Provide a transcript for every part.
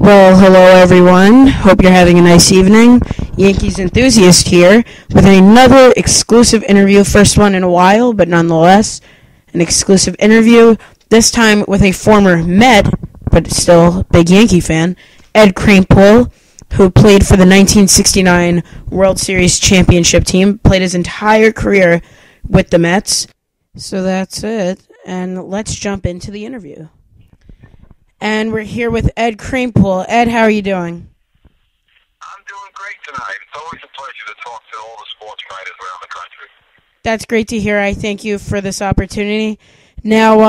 Well, hello everyone. Hope you're having a nice evening. Yankees Enthusiast here with another exclusive interview. First one in a while, but nonetheless, an exclusive interview. This time with a former Met, but still big Yankee fan, Ed Kranepool, who played for the 1969 World Series championship team, played his entire career with the Mets. So that's it, and let's jump into the interview. And we're here with Ed Kranepool. Ed, how are you doing? I'm doing great tonight. It's always a pleasure to talk to all the sports writers around the country. That's great to hear. I thank you for this opportunity. Now,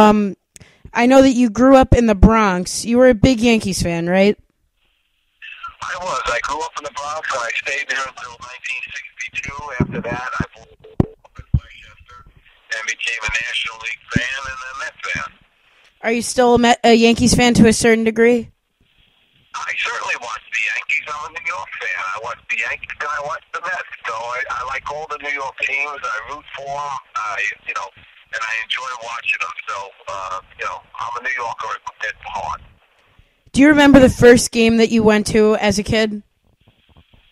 I know that you grew up in the Bronx. You were a big Yankees fan, right? I was. I grew up in the Bronx, and I stayed there until 1962. After that, I moved up in Westchester and became a National League fan and a Mets fan. Are you still a Yankees fan to a certain degree? I certainly watch the Yankees. I'm a New York fan. I watch the Yankees and I watch the Mets. So I like all the New York teams. I root for them. And I enjoy watching them. So, I'm a New Yorker at heart. Do you remember the first game that you went to as a kid?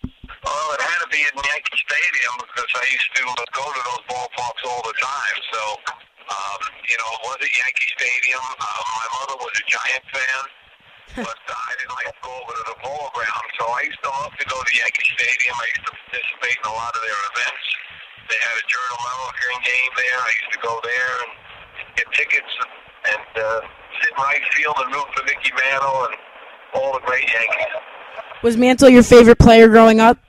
Well, it had to be at Yankee Stadium because I used to go to those ballparks all the time. So, it was at Yankee Stadium. My mother was a Giant fan, but I didn't like to go over to the Polo Ground. So I used to love to go to Yankee Stadium. I used to participate in a lot of their events. They had a Journal American game there. I used to go there and get tickets and sit in right field and root for Mickey Mantle and all the great Yankees. Was Mantle your favorite player growing up?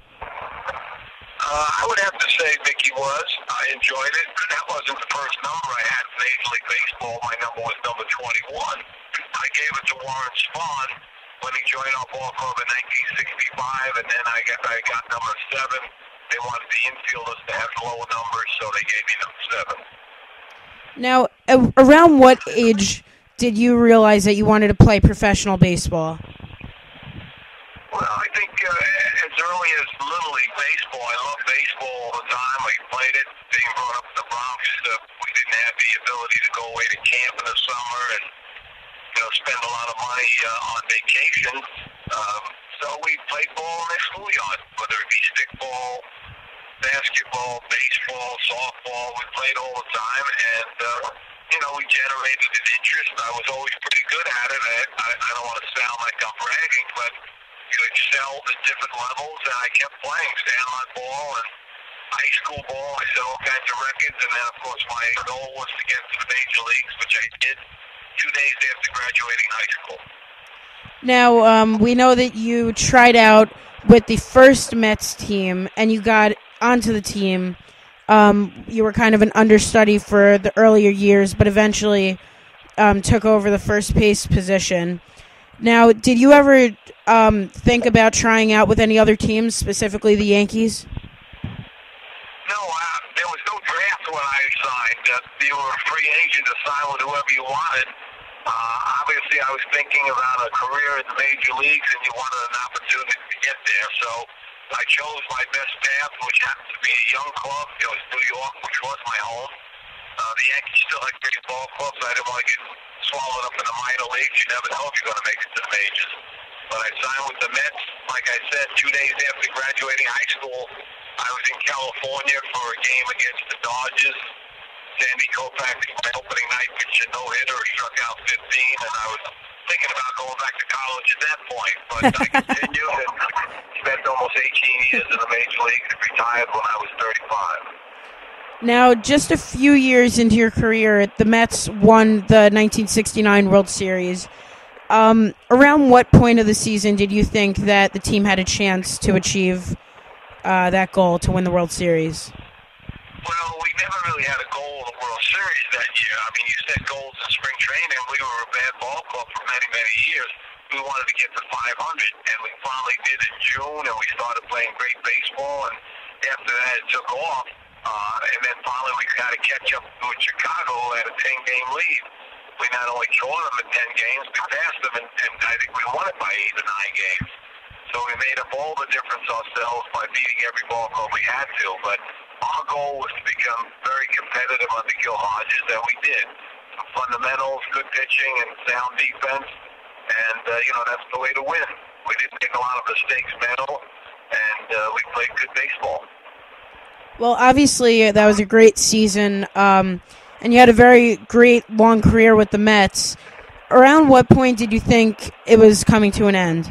I would have to say Mickey was. I enjoyed it. That wasn't the first number I had in Major League Baseball. My number was number 21. I gave it to Warren Spahn when he joined our ball club in 1965, and then I got number 7. They wanted the infielders to have lower numbers, so they gave me number 7. Now, around what age did you realize that you wanted to play professional baseball? Well, I think as early as Little League Baseball. I loved baseball all the time. I played it. Being brought up in the Bronx, we didn't have the ability to go away to camp in the summer and spend a lot of money on vacation. So we played ball in the schoolyard, whether it be stickball, basketball, baseball, softball. We played all the time, and we generated an interest. I was always pretty good at it. I don't want to sound like I'm bragging, but you excelled at different levels, and I kept playing sandlot ball and high school ball. I set all kinds of records, and then, of course, my goal was to get to the major leagues, which I did 2 days after graduating high school. Now, we know that you tried out with the first Mets team, and you got onto the team. You were kind of an understudy for the earlier years, but eventually took over the first base position. Now, did you ever think about trying out with any other teams, specifically the Yankees? No, there was no draft when I signed. You were a free agent to sign with whoever you wanted. Obviously, I was thinking about a career in the major leagues, and you wanted an opportunity to get there. So I chose my best path, which happened to be a young club. It was New York, which was my home. The Yankees still had great ball clubs. I didn't want to get swallowed up in the minor leagues. You never know if you're going to make it to the majors. But I signed with the Mets. Like I said, 2 days after graduating high school, I was in California for a game against the Dodgers. Sandy Koufax, my opening night, pitched a no-hitter, struck out 15, and I was thinking about going back to college at that point. But I continued and spent almost 18 years in the major leagues and retired when I was 35. Now, just a few years into your career, the Mets won the 1969 World Series. Around what point of the season did you think that the team had a chance to achieve that goal to win the World Series? Well, we never really had a goal in the World Series that year. I mean, you set goals in spring training. We were a bad ball club for many, many years. We wanted to get to 500, and we finally did in June, and we started playing great baseball, and after that it took off. And then finally we got to catch up with Chicago at a 10-game lead. We not only caught them in 10 games, we passed them, and I think we won it by 8 or 9 games. So we made up all the difference ourselves by beating every ball club we had to. But our goal was to become very competitive under Gil Hodges, and we did. Fundamentals, good pitching, and sound defense. and that's the way to win. We didn't make a lot of mistakes, Mel, and we played good baseball. Well, obviously, that was a great season, and you had a very great long career with the Mets. Around what point did you think it was coming to an end?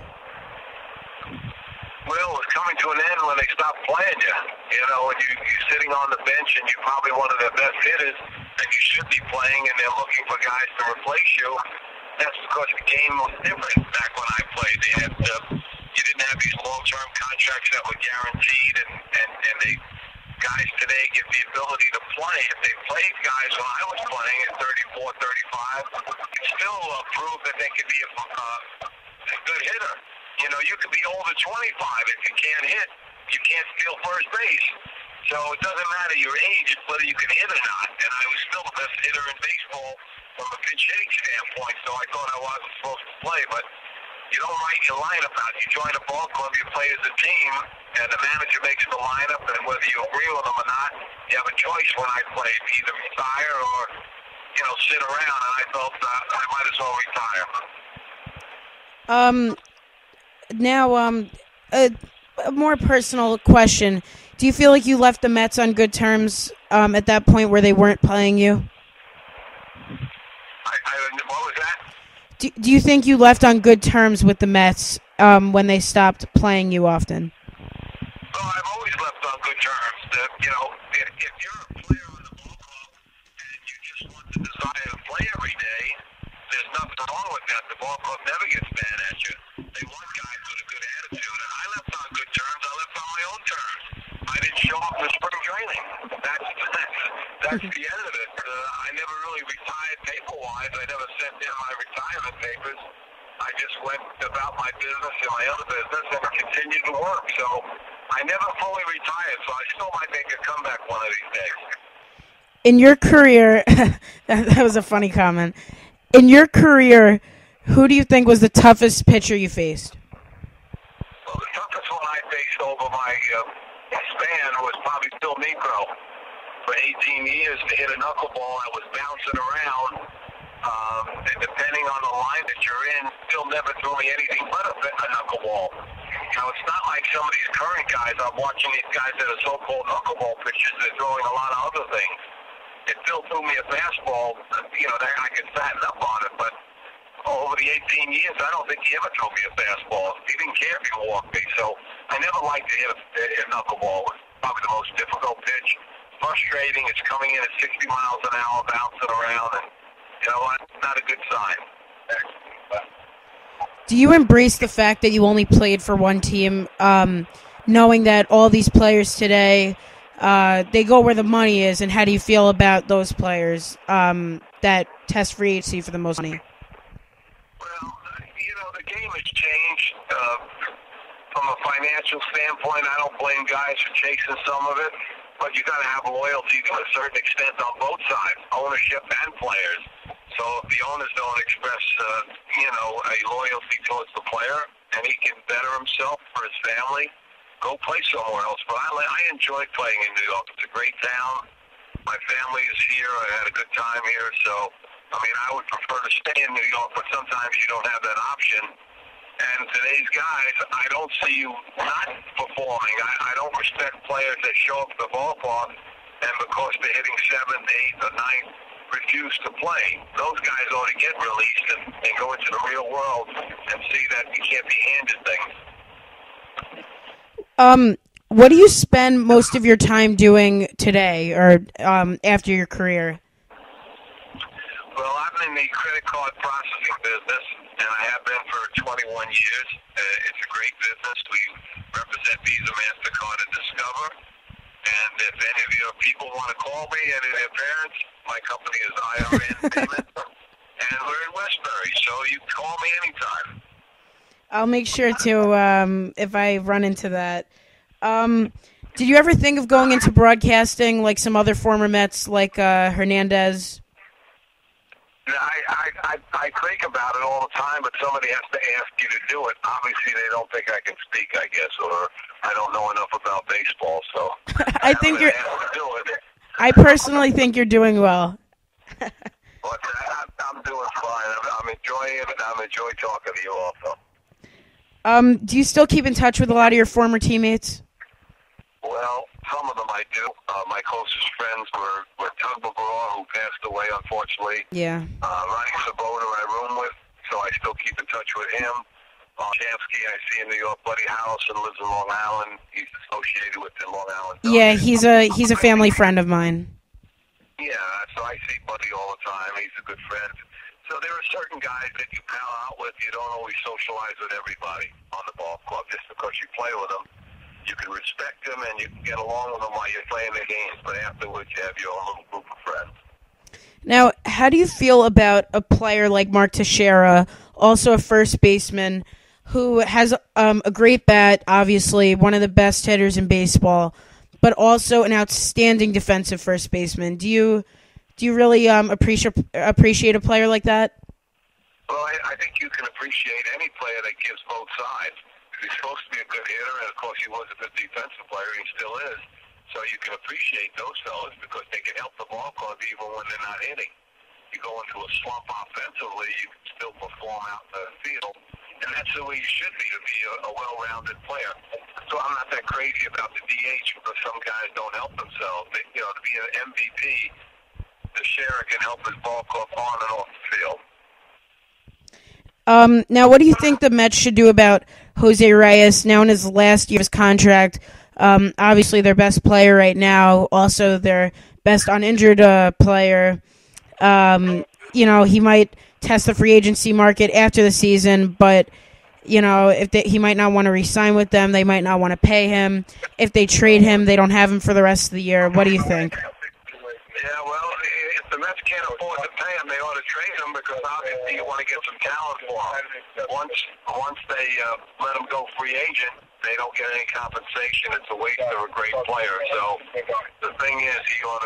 Well, it was coming to an end when they stopped playing you. And you're sitting on the bench, and you're probably one of their best hitters, and you should be playing, and they're looking for guys to replace you. That's because the game was different back when I played. They had, you didn't have these long-term contracts that were guaranteed, and they guys today get the ability to play. If they played guys when I was playing at 34, 35, it still proved that they could be a good hitter. You could be older 25 if you can't hit. You can't steal first base. So it doesn't matter your age, it's whether you can hit or not. And I was still the best hitter in baseball from a pinch hitting standpoint, so I thought I wasn't supposed to play. But you don't write your lineup out. You join a ball club, you play as a team, and the manager makes the lineup, and whether you agree with them or not, you have a choice when I played, either retire or, sit around, and I felt I might as well retire. Now, a more personal question. Do you feel like you left the Mets on good terms at that point where they weren't playing you? What was that? Do you think you left on good terms with the Mets when they stopped playing you often? Well, I've always left on good terms. If you're a player on the ball club and you just want the desire to play every day, there's nothing wrong with that. The ball club never gets mad at you. They want guys with a good attitude. And I left on good terms. I left on my own terms. I didn't show up in spring training. That's the end of it. I never really retired paper-wise. I never sent in my retirement papers. I just went about my business and my other business and continued to work. So I never fully retired, so I still might make a comeback one of these days. In your career, that was a funny comment. In your career, who do you think was the toughest pitcher you faced? Well, the toughest one I faced over my span was probably Phil Necro. For 18 years to hit a knuckleball that was bouncing around, and depending on the line that you're in, Phil never threw me anything but a knuckleball. Now, it's not like some of these current guys. I'm watching these guys that are so-called knuckleball pitchers. They're throwing a lot of other things. If Phil threw me a fastball, that I could fatten up on it. But over the 18 years, I don't think he ever threw me a fastball. He didn't care if he walked me. So I never liked to hit a knuckleball. It was probably the most difficult pitch. Frustrating. It's coming in at 60 miles an hour, bouncing around, and not a good sign. Do you embrace the fact that you only played for one team, knowing that all these players today, they go where the money is, and how do you feel about those players that test free agency for the most money? Well, the game has changed. From a financial standpoint, I don't blame guys for chasing some of it. But you got to have loyalty to a certain extent on both sides, ownership and players. So if the owners don't express, a loyalty towards the player, and he can better himself for his family, go play somewhere else. But I enjoy playing in New York. It's a great town. My family is here. I had a good time here. So, I would prefer to stay in New York, but sometimes you don't have that option. And today's guys, I don't see you not performing. I don't respect players that show up at the ballpark and because they're hitting 7th, 8th, or 9th, refuse to play. Those guys ought to get released and go into the real world and see that you can't be handed things. What do you spend most of your time doing today or after your career? Well, I'm in the credit card processing business, and I have been for 21 years. It's a great business. We represent Visa, MasterCard, and Discover. And if any of your people want to call me, any of their parents, my company is IRN Payments, and we're in Westbury, so you can call me anytime. I'll make sure to if I run into that. Did you ever think of going into broadcasting like some other former Mets, like Hernandez? I think about it all the time, but somebody has to ask you to do it. Obviously, they don't think I can speak, I guess, or I don't know enough about baseball, so I think you're. Do it. I personally think you're doing well. But I'm doing fine. I'm enjoying enjoying it, and I've enjoyed talking to you also. Do you still keep in touch with a lot of your former teammates? Well, some of them I do. My closest friends were Tug McGraw, who passed away, unfortunately. Yeah. Ronnie Sabota, I room with, so I still keep in touch with him. Shamsky, I see in New York, Buddy House, and lives in Long Island. He's associated with the Long Island. Yeah, he's a family friend of mine. Yeah, so I see Buddy all the time. He's a good friend. So there are certain guys that you pal out with. You don't always socialize with everybody on the ball club just because you play with them. You can respect them and you can get along with them while you're playing the games, but afterwards you have your own little group of friends. Now, how do you feel about a player like Mark Teixeira, also a first baseman, who has a great bat, obviously one of the best hitters in baseball, but also an outstanding defensive first baseman? Do you really appreciate a player like that? Well, I think you can appreciate any player that gives both sides. He's supposed to be a good hitter, and of course he was a good defensive player, and he still is. So you can appreciate those fellas because they can help the ball club even when they're not hitting. You go into a slump offensively, you can still perform out in the field, and that's the way you should be to be a well-rounded player. So I'm not that crazy about the DH because some guys don't help themselves. To be an MVP, Teixeira can help his ball club on and off the field. Now, what do you think the Mets should do about Jose Reyes, now in his last year of his contract? Obviously, their best player right now, also their best uninjured player. He might test the free agency market after the season, but, he might not want to re-sign with them. They might not want to pay him. If they trade him, they don't have him for the rest of the year. What do you think? Yeah, well, if the Mets can't afford to pay him, they ought to trade him because obviously you want to get some talent for him. Once they let him go free agent, they don't get any compensation. It's a waste of a great player. So the thing is, they ought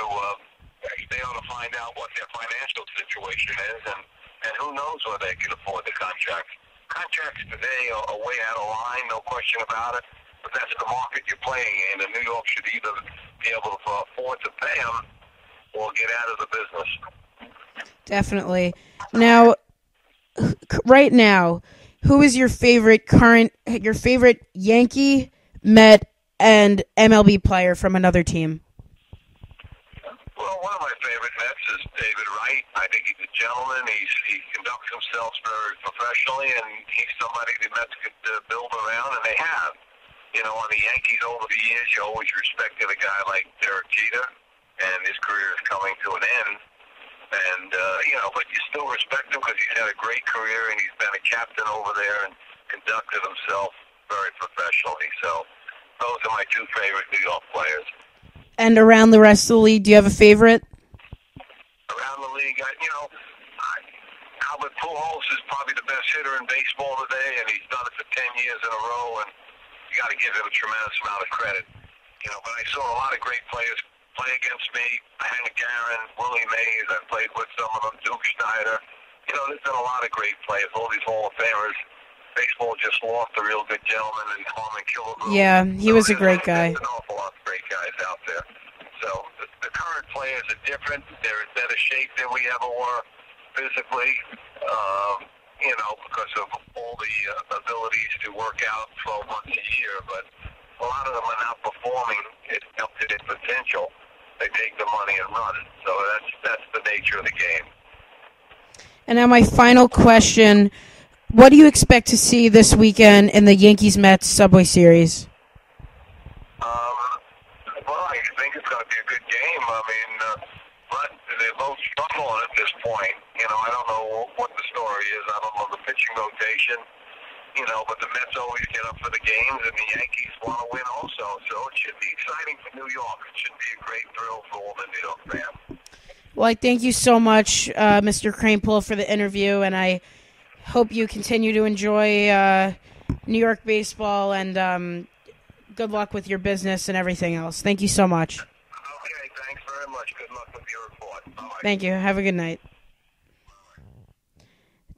to find out what their financial situation is, and who knows whether they can afford the contract. Contracts today are way out of line, no question about it. But that's the market you're playing in, and New York should either be able to afford to pay him or get out of the business. Definitely. Now, right now, who is your favorite Yankee, Met, and MLB player from another team? Well, one of my favorite Mets is David Wright. I think he's a gentleman. He conducts himself very professionally, and he's somebody the Mets could build around, and they have. On the Yankees over the years, you always respected a guy like Derek Jeter, and his career is coming to an end. And, but you still respect him because he's had a great career, and he's been a captain over there and conducted himself very professionally. So those are my two favorite New York players. And around the rest of the league, do you have a favorite? Around the league, Albert Pujols is probably the best hitter in baseball today, and he's done it for 10 years in a row, and you got to give him a tremendous amount of credit. But I saw a lot of great players play against me. Hank Aaron, Willie Mays, I played with some of them, Duke Snyder. There's been a lot of great players, all these Hall of Famers. Baseball just lost a real good gentleman in Harmon Killebrew. Yeah, he was a great guy. There's an awful lot of great guys out there. So the current players are different. They're in better shape than we ever were physically, because of all the abilities to work out 12 months a year. But a lot of them are not performing up to their potential. They take the money and run. So that's the nature of the game. And now my final question. What do you expect to see this weekend in the Yankees-Mets Subway Series? Well, I think it's going to be a good game. But they're both struggling at this point. I don't know what the story is. I don't know the pitching rotation. But the Mets always get up for the games, and the Yankees want to win also. So it should be exciting for New York. It should be a great thrill for all the New York fans. Well, I thank you so much, Mr. Kranepool, for the interview, and I hope you continue to enjoy New York baseball, and good luck with your business and everything else. Thank you so much. Okay, thanks very much. Good luck with your report. Bye-bye. Thank you. Have a good night.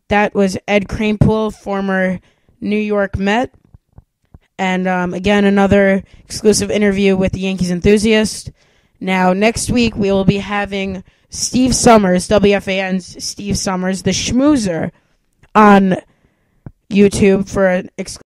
That was Ed Kranepool, former New York Met. And again, another exclusive interview with the Yankees Enthusiast. Now, next week, we will be having Steve Summers, WFAN's Steve Summers, the schmoozer, on YouTube for an exclusive